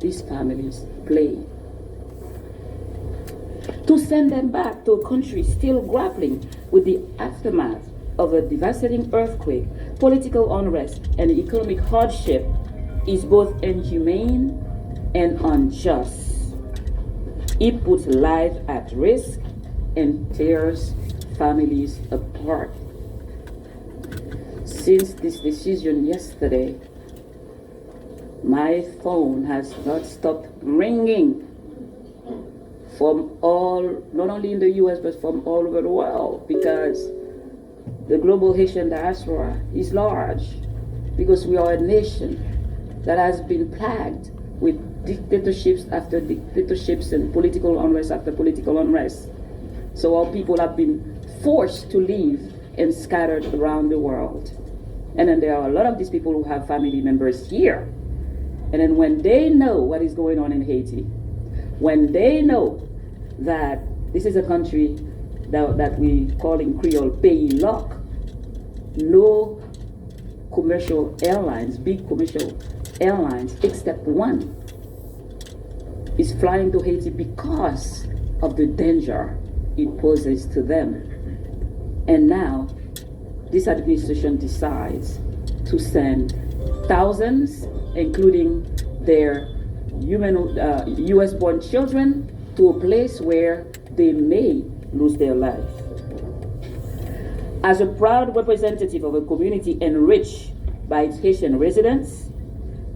these families play. To send them back to a country still grappling with the aftermath of a devastating earthquake, political unrest, and economic hardship is both inhumane and unjust. It puts lives at risk and tears families apart. Since this decision yesterday, my phone has not stopped ringing from all, not only in the US, but from all over the world, because the global Haitian diaspora is large, because we are a nation that has been plagued with dictatorships after dictatorships and political unrest after political unrest. So our people have been forced to leave and scattered around the world. And then there are a lot of these people who have family members here. And then when they know what is going on in Haiti, when they know that this is a country that we call in Creole pays lock, no commercial airlines, big commercial airlines, except one, is flying to Haiti because of the danger it poses to them. And now, this administration decides to send thousands, including their US-born children, to a place where they may lose their life. As a proud representative of a community enriched by its Haitian residents,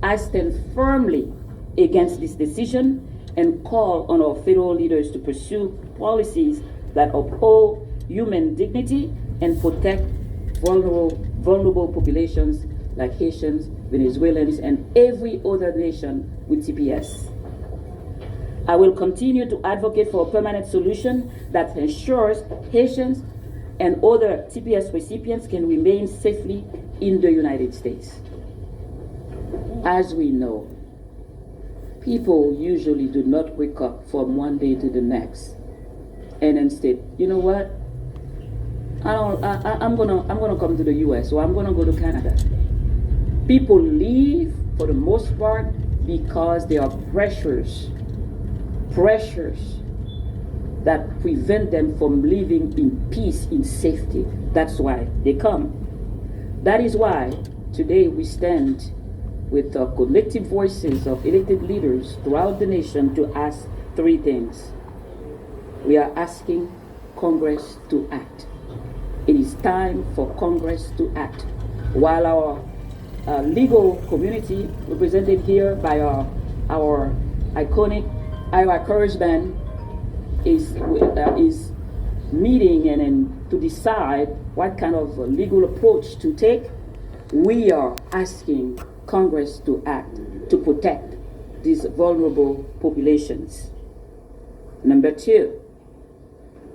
I stand firmly against this decision and call on our federal leaders to pursue policies that uphold human dignity and protect vulnerable populations like Haitians, Venezuelans, and every other nation with TPS. I will continue to advocate for a permanent solution that ensures Haitians and other TPS recipients can remain safely in the United States. As we know, people usually do not wake up from one day to the next and instead, you know what? I'm gonna come to the US, or I'm gonna go to Canada. People leave for the most part because there are pressures that prevent them from living in peace, in safety. That's why they come. That is why today we stand with the collective voices of elected leaders throughout the nation to ask three things. We are asking Congress to act. It is time for Congress to act. While our legal community, represented here by our iconic Iowa Courage Band, is meeting and to decide what kind of legal approach to take, we are asking Congress to act to protect these vulnerable populations. Number two,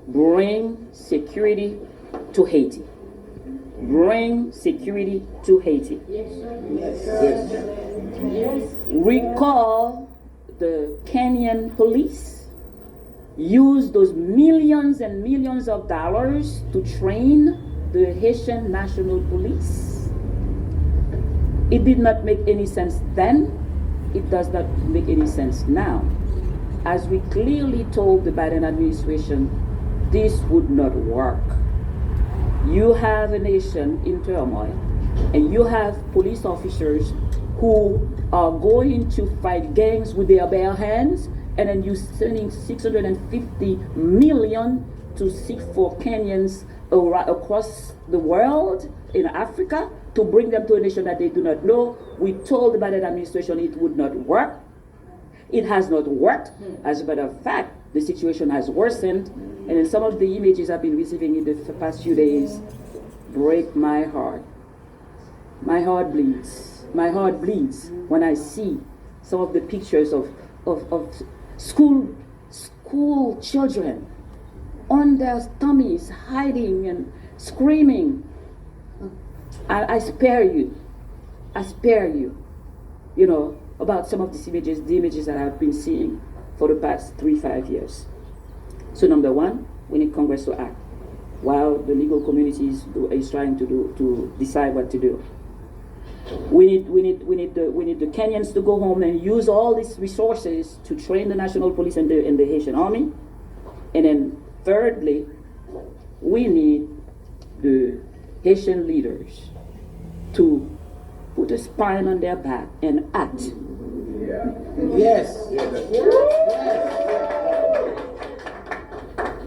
bring security to Haiti. Bring security to Haiti. Yes, sir. Yes, sir. Yes. Recall the Kenyan police used those millions and millions of dollars to train the Haitian National Police. It did not make any sense then. It does not make any sense now. As we clearly told the Biden administration, this would not work. You have a nation in turmoil, and you have police officers who are going to fight gangs with their bare hands, and then you're sending $650 million to seek for Kenyans across the world in Africa to bring them to a nation that they do not know. We told the Biden administration it would not work. It has not worked. As a matter of fact, the situation has worsened, and in some of the images I've been receiving in the past few days break my heart. My heart bleeds. My heart bleeds when I see some of the pictures of school children on their tummies hiding and screaming. I spare you. I spare you. You know, about some of these images, the images that I've been seeing for the past 3-5 years. So number one, we need Congress to act while the legal community is trying to decide what to do. We need the Kenyans to go home and use all these resources to train the national police and the Haitian army. And then thirdly, we need the Haitian leaders to put a spine on their back and act. Yeah. Yes.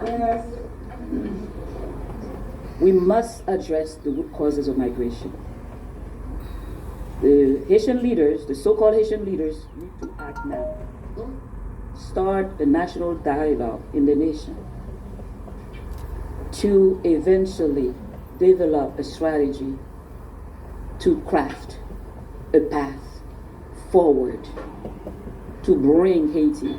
Yes. We must address the root causes of migration. The Haitian leaders, the so-called Haitian leaders, need to act now. Start a national dialogue in the nation to eventually develop a strategy to craft a path forward to bring Haiti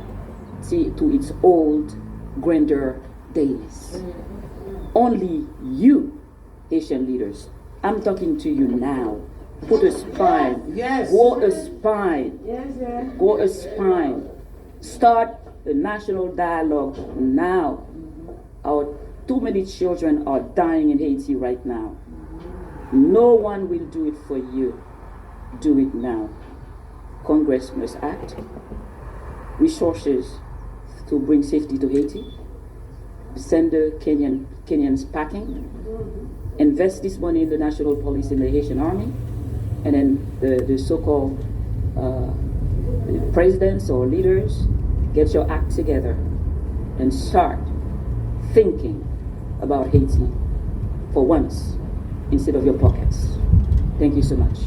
to its old, grander days. Only you, Haitian leaders, I'm talking to you now. Put a spine. Yes. Go a spine. Yes, yes. Go a spine. Start a national dialogue now. Too many children are dying in Haiti right now. No one will do it for you. Do it now. Congress must act. Resources to bring safety to Haiti. Send the Kenyans packing. Invest this money in the national police and the Haitian army. And then the so-called presidents or leaders, get your act together and start thinking about Haiti for once instead of your pockets. Thank you so much.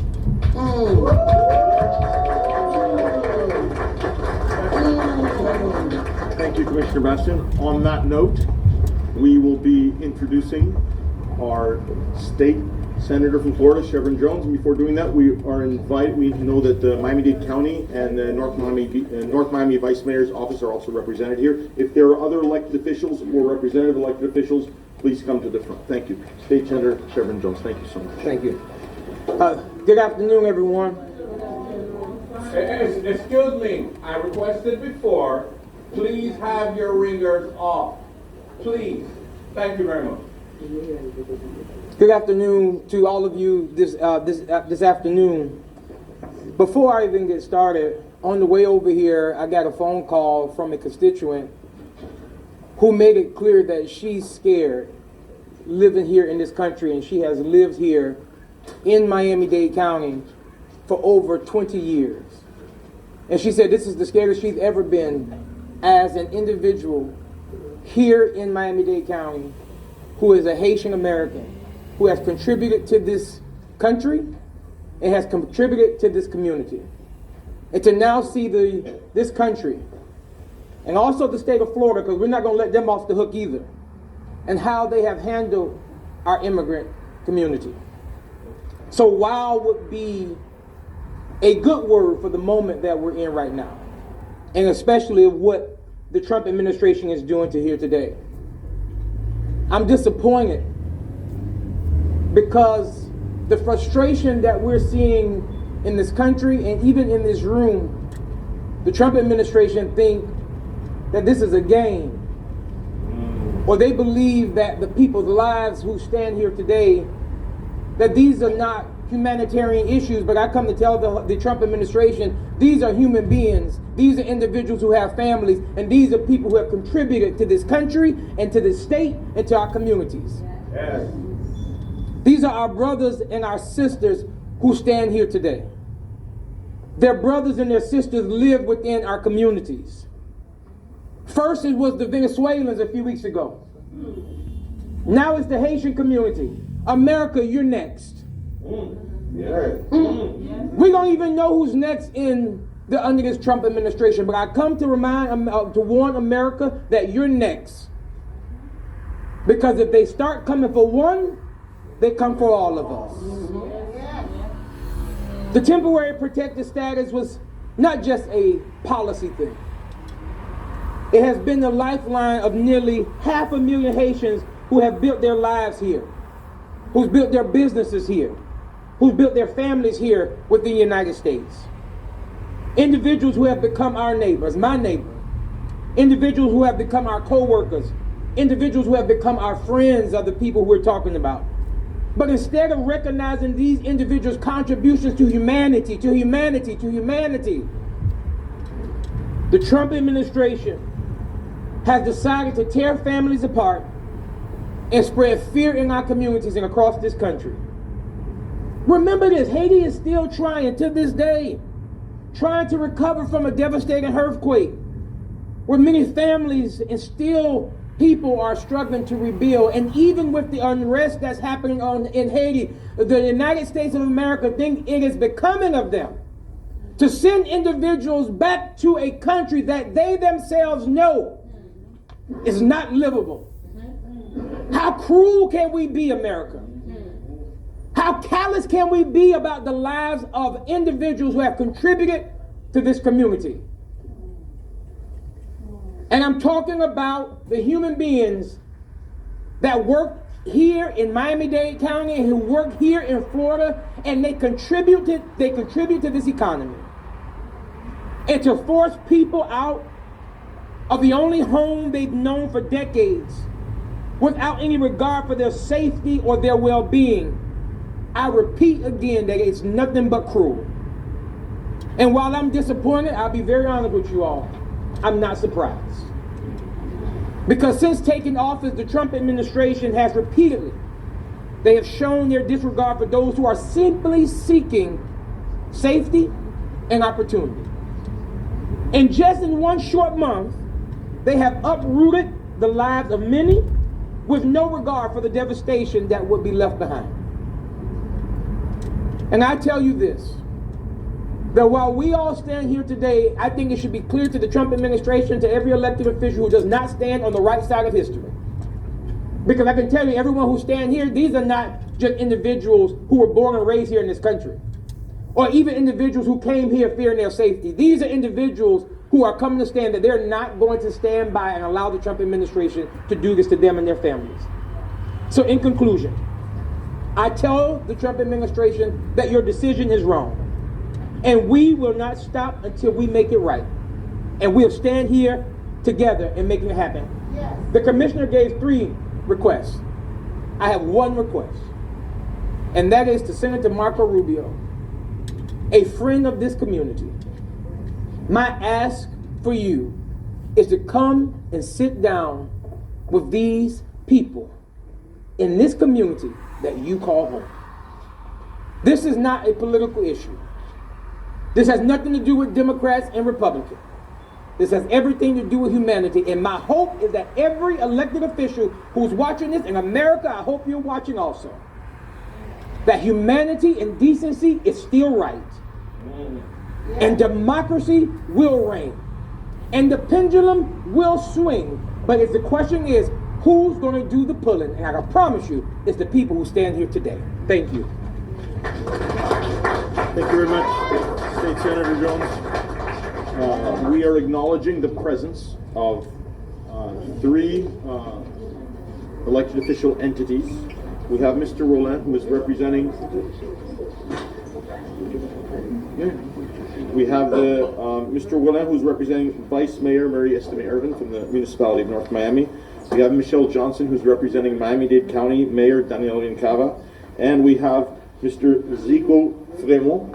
Thank you, Commissioner Bastian. On that note, we will be introducing our state senator from Florida, Chevron Jones. And before doing that, we know that the Miami-Dade County and the North Miami Vice Mayor's office are also represented here. If there are other elected officials or representative elected officials, please come to the front. Thank you. State Senator Chevron Jones, thank you so much. Thank you. Good afternoon, everyone. Excuse me, I requested before, please have your ringers off. Please. Thank you very much. Good afternoon to all of you this afternoon. Before I even get started, on the way over here, I got a phone call from a constituent who made it clear that she's scared living here in this country, and she has lived here in Miami-Dade County for over 20 years. And she said this is the scariest she's ever been as an individual here in Miami-Dade County who is a Haitian American, who has contributed to this country and has contributed to this community. And to now see this country, and also the state of Florida, because we're not going to let them off the hook either, and how they have handled our immigrant community. So wow would be a good word for the moment that we're in right now, and especially what the Trump administration is doing to here today. I'm disappointed because the frustration that we're seeing in this country and even in this room, the Trump administration think that this is a game, or they believe that the people's lives who stand here today, that these are not humanitarian issues, but I come to tell the Trump administration, these are human beings. These are individuals who have families, and these are people who have contributed to this country and to this state and to our communities. Yes. These are our brothers and our sisters who stand here today. Their brothers and their sisters live within our communities. First it was the Venezuelans a few weeks ago. Now it's the Haitian community. America, you're next. We don't even know who's next under this Trump administration, but I come to warn America that you're next. Because if they start coming for one, they come for all of us. The temporary protected status was not just a policy thing. It has been the lifeline of nearly 500,000 Haitians who have built their lives here, who's built their businesses here, who's built their families here within the United States. Individuals who have become our neighbors, my neighbor. Individuals who have become our co-workers. Individuals who have become our friends are the people we're talking about. But instead of recognizing these individuals' contributions to humanity, the Trump administration has decided to tear families apart and spread fear in our communities and across this country. Remember this, Haiti is still trying to this day, trying to recover from a devastating earthquake, where many families and still people are struggling to rebuild. And even with the unrest that's happening in Haiti, the United States of America think it is becoming of them to send individuals back to a country that they themselves know is not livable. How cruel can we be, America? How callous can we be about the lives of individuals who have contributed to this community? And I'm talking about the human beings that work here in Miami-Dade County and who work here in Florida, and they contribute to this economy. And to force people out of the only home they've known for decades without any regard for their safety or their well-being, I repeat again that it's nothing but cruel. And while I'm disappointed, I'll be very honest with you all, I'm not surprised. Because since taking office, the Trump administration has repeatedly, they have shown their disregard for those who are simply seeking safety and opportunity. And just in one short month, they have uprooted the lives of many with no regard for the devastation that would be left behind. And I tell you this, that while we all stand here today, I think it should be clear to the Trump administration, to every elected official who does not stand on the right side of history. Because I can tell you, everyone who stands here, these are not just individuals who were born and raised here in this country, or even individuals who came here fearing their safety. These are individuals who are coming to stand that they're not going to stand by and allow the Trump administration to do this to them and their families. So in conclusion, I tell the Trump administration that your decision is wrong. And we will not stop until we make it right. And we'll stand here together and make it happen. Yes. The commissioner gave 3 requests. I have 1 request. And that is to Senator Marco Rubio, a friend of this community. My ask for you is to come and sit down with these people in this community that you call home. This is not a political issue. This has nothing to do with Democrats and Republicans. This has everything to do with humanity. And my hope is that every elected official who's watching this in America, I hope you're watching also, that humanity and decency is still right. And democracy will reign. And the pendulum will swing. But the question is, who's going to do the pulling? And I can promise you, it's the people who stand here today. Thank you. Thank you very much, State Senator Jones. We are acknowledging the presence of 3 elected official entities. We have Mr. Roland, who is representing. We have Mr. Roland, who's representing Vice Mayor Mary Estime Irvin from the municipality of North Miami. We have Michelle Johnson, who's representing Miami-Dade County Mayor Daniel Rincava, and we have Mr. Zico Fremont,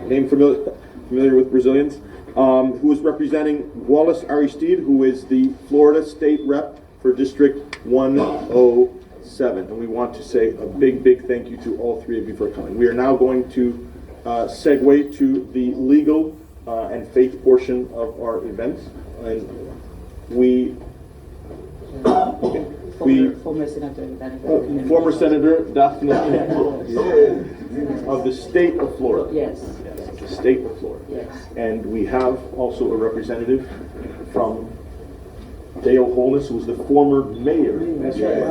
name familiar with Brazilians, who is representing Wallace Aristide, who is the Florida State Rep for District 107. And we want to say a big thank you to all 3 of you for coming. We are now going to segue to the legal and faith portion of our event. And Former Senator Daphne of the state of Florida. Yes. The state of Florida. Yes. And we have also a representative from Dale Holness, who was the former mayor. That's right.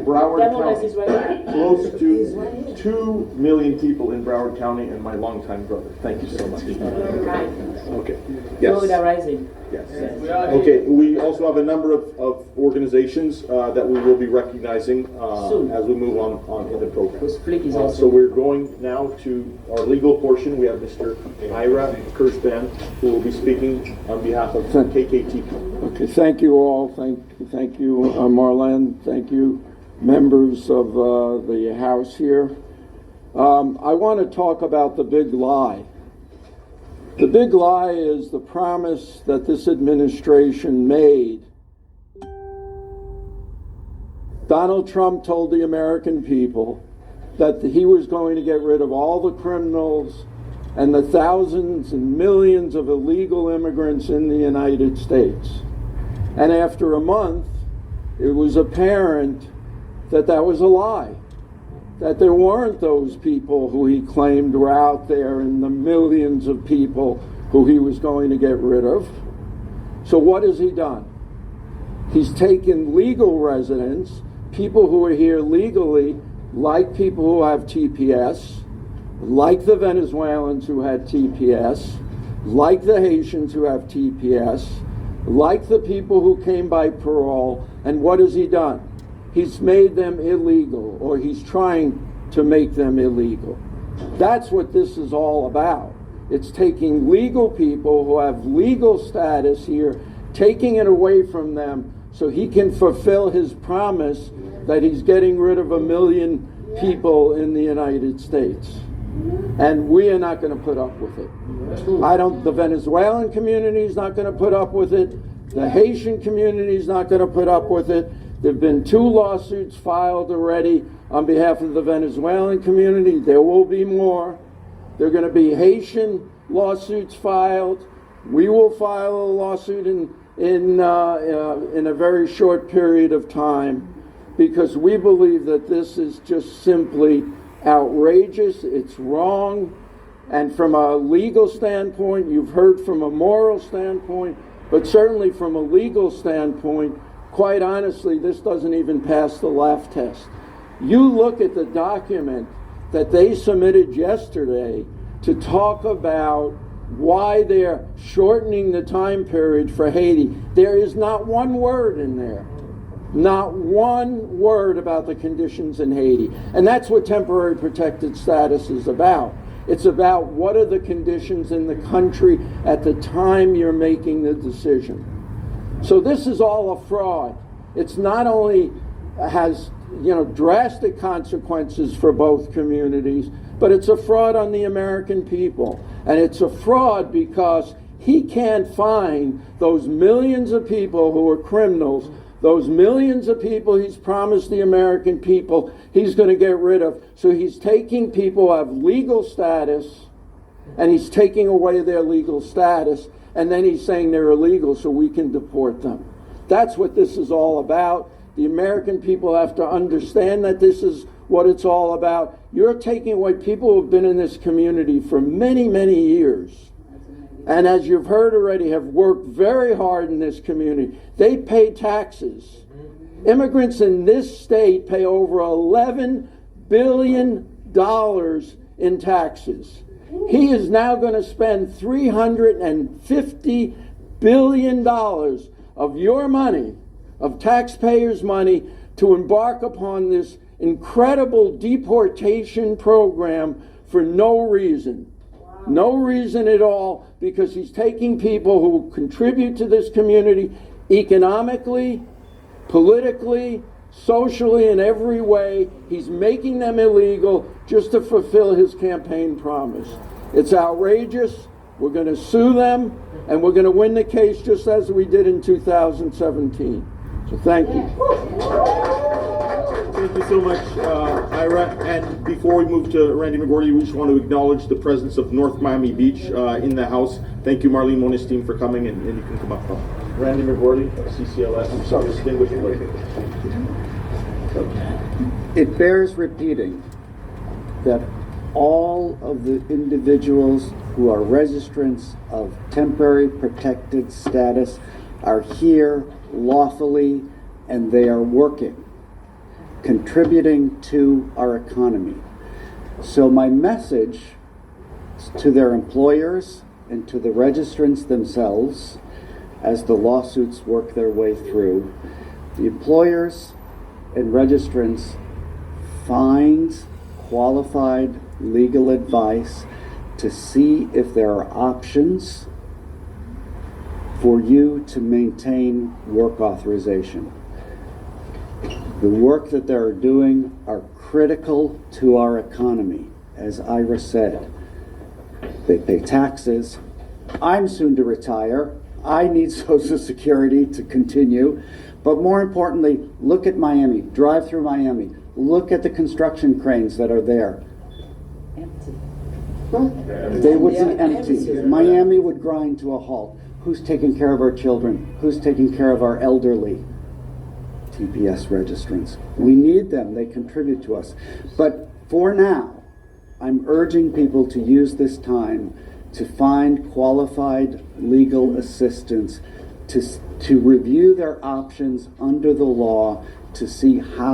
Broward County. Is right. Close to 2 million people in Broward County, and my longtime brother. Thank you so much. Okay. Yes. Florida Rising. Yes. Okay. We also have a number of organizations that we will be recognizing as we move on in the program. So we're going now to our legal portion. We have Mr. Ira Kirschban, who will be speaking on behalf of KKTP. Okay, thank you all. Thank you, Marlene. Thank you, members of the House here. I want to talk about the big lie. The big lie is the promise that this administration made. Donald Trump told the American people that he was going to get rid of all the criminals and the thousands and millions of illegal immigrants in the United States. And after a month, it was apparent that that was a lie, that there weren't those people who he claimed were out there and the millions of people who he was going to get rid of. So what has he done? He's taken legal residents, people who are here legally, like people who have TPS, like the Venezuelans who had TPS, like the Haitians who have TPS, like the people who came by parole, and what has he done? He's made them illegal, or he's trying to make them illegal. That's what this is all about. It's taking legal people who have legal status here, taking it away from them so he can fulfill his promise that he's getting rid of 1 million people in the United States. And we are not going to put up with it. The Venezuelan community is not going to put up with it. The Haitian community is not going to put up with it. There have been 2 lawsuits filed already on behalf of the Venezuelan community. There will be more. There are going to be Haitian lawsuits filed. We will file a lawsuit in a very short period of time, because we believe that this is just simply outrageous. It's wrong. And from a legal standpoint, you've heard from a moral standpoint, but certainly from a legal standpoint, quite honestly, this doesn't even pass the laugh test. You look at the document that they submitted yesterday to talk about why they're shortening the time period for Haiti. There is not one word in there. Not one word about the conditions in Haiti. And that's what temporary protected status is about. It's about what are the conditions in the country at the time you're making the decision. So this is all a fraud. It's not only has, drastic consequences for both communities, but it's a fraud on the American people. And it's a fraud because he can't find those millions of people who are criminals, those millions of people he's promised the American people he's going to get rid of. So he's taking people who have legal status, and he's taking away their legal status, and then he's saying they're illegal so we can deport them. That's what this is all about. The American people have to understand that this is what it's all about. You're taking away people who have been in this community for many, many years, and as you've heard already, have worked very hard in this community. They pay taxes. Immigrants in this state pay over $11 billion in taxes. He is now going to spend $350 billion of your money, of taxpayers' money, to embark upon this incredible deportation program for no reason. No reason at all, because he's taking people who contribute to this community economically, politically, socially, in every way. He's making them illegal just to fulfill his campaign promise. It's outrageous. We're going to sue them, and we're going to win the case just as we did in 2017. So thank you. Thank you so much, Ira. And before we move to Randy McGordy, we just want to acknowledge the presence of North Miami Beach in the house. Thank you, Marlene Monestein, for coming, and you can come up. Randy McGordy, CCLS. I'm sorry, distinguished lady. It bears repeating that all of the individuals who are registrants of temporary protected status are here lawfully, and they are working, contributing to our economy. So my message to their employers and to the registrants themselves, as the lawsuits work their way through, the employers and registrants find qualified legal advice to see if there are options for you to maintain work authorization. The work that they're doing are critical to our economy, as Ira said. They pay taxes. I'm soon to retire. I need Social Security to continue. But more importantly, look at Miami. Drive through Miami. Look at the construction cranes that are there. Empty. They would be empty. Miami would grind to a halt. Who's taking care of our children? Who's taking care of our elderly? TPS registrants. We need them. They contribute to us. But for now, I'm urging people to use this time to find qualified legal assistance, to review their options under the law, to see how